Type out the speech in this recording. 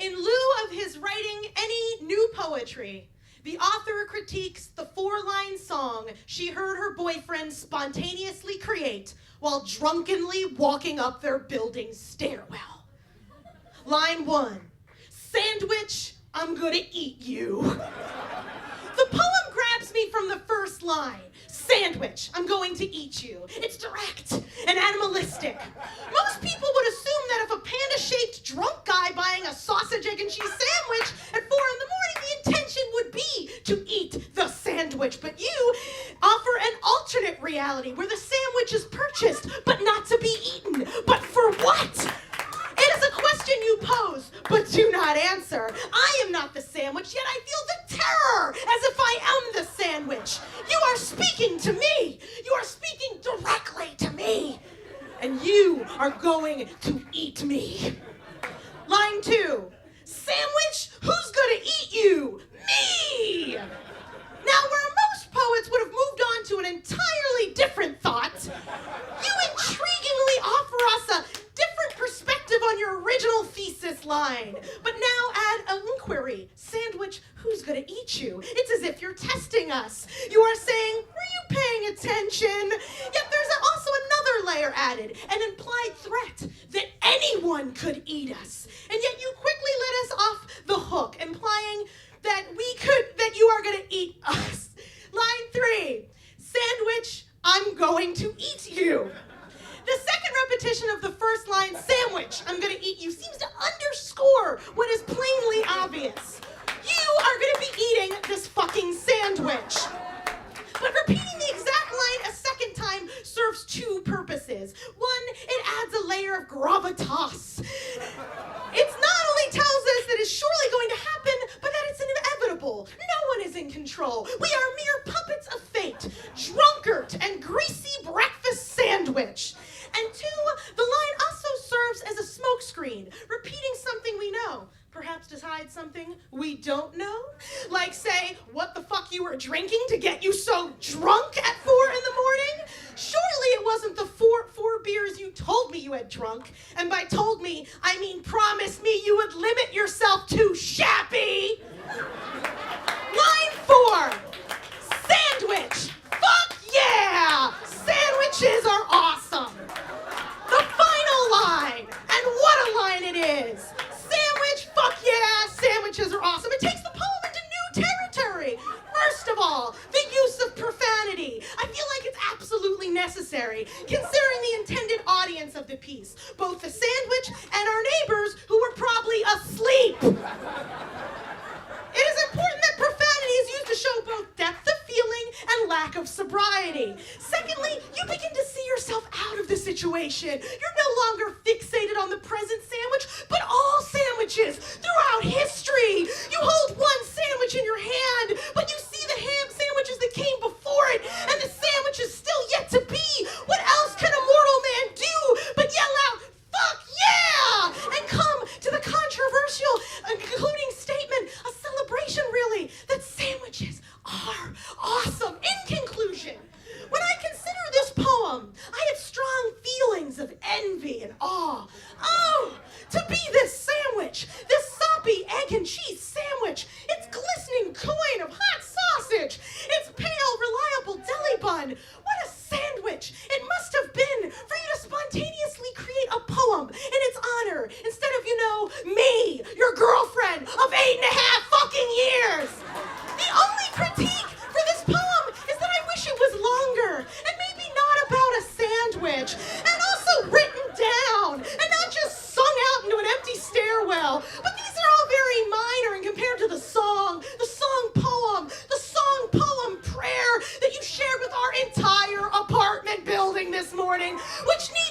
In lieu of his writing any new poetry, the author critiques the 4-line song she heard her boyfriend spontaneously create while drunkenly walking up their building's stairwell. Line 1, sandwich, I'm gonna eat you. The poem grabs me from the first line. Sandwich, I'm going to eat you. It's direct and animalistic. Most people would assume that if a panda-shaped drunk guy buying a sausage, egg, and cheese sandwich at 4 in the morning, the intention would be to eat the sandwich. But you offer an alternate reality where the sandwich is purchased, but not to be eaten. But for what? It is a question you pose, but do not answer. I am not the sandwich, yet I feel the terror as if I am the sandwich. You are speaking to me. You are speaking directly to me. And you are going to eat me. Line 2, sandwich, who's gonna eat you? Me! Now, where most poets would have moved on to an entirely different thought, you intriguingly offer us a different perspective on your original thesis line. But now add an inquiry. Sandwich, who's gonna eat you? It's as if you're testing us. You are saying, were you paying attention? Yet there's also another layer added, an implied threat that anyone could eat us. And yet you quickly let us off the hook, implying that you are gonna eat us. Line 3, sandwich, I'm going to eat you. The second repetition of the first line, sandwich, I'm gonna eat you, seems to underscore what is plainly obvious. You are gonna be eating this fucking sandwich. But repeating the exact line a second time serves 2 purposes. One, it adds a layer of gravitas. It not only tells us that it's surely going to happen, but that it's inevitable. No one is in control. We are mere puppets of fate, drunkard and greasy breakfast sandwich. And 2, the line also serves as a smokescreen, repeating something we know, perhaps to hide something we don't know. Like, say, what the fuck you were drinking to get you so drunk at 4 in the morning? Surely it wasn't the four beers you told me you had drunk. And by told me, I mean promised me you would limit yourself to shappy. Line 4, sandwich. Fuck yeah! Sandwiches are awesome. The final line, and what a line it is. Sandwich, fuck yeah, sandwiches are awesome. It takes the poem into new territory. First of all, the use of profanity. I feel like it's absolutely necessary, considering the intended audience of the piece, both the sandwich and our neighbors who were probably asleep. It is important that profanity is used to show both depth of feeling and lack of sobriety. Secondly, you begin to see yourself out of the situation. You're no longer fixated on the present sandwich, but all sandwiches throughout history. You hold one sandwich in your hand, but you see the ham sandwiches that came before it, and the sandwich is still yet to be. What else can a mortal man do but yell out, fuck yeah, and come to the controversial and concluding statement, a celebration really, that sandwiches are awesome. In conclusion, when I consider this poem, I have strong feelings of envy and awe. Oh, to be this sandwich, this soppy egg and cheese sandwich, its glistening coin of hot sausage, its pale, reliable deli bun. What a sandwich it must have been for you to spontaneously create a poem in its honor instead of, me, your girlfriend of 8.5 fucking years. The only critique for this poem is that I wish it was longer and maybe not about a sandwich and also written down and not just sung out into an empty stairwell. But these are all very minor and compared to the song poem prayer that you shared with our entire apartment building this morning, which needs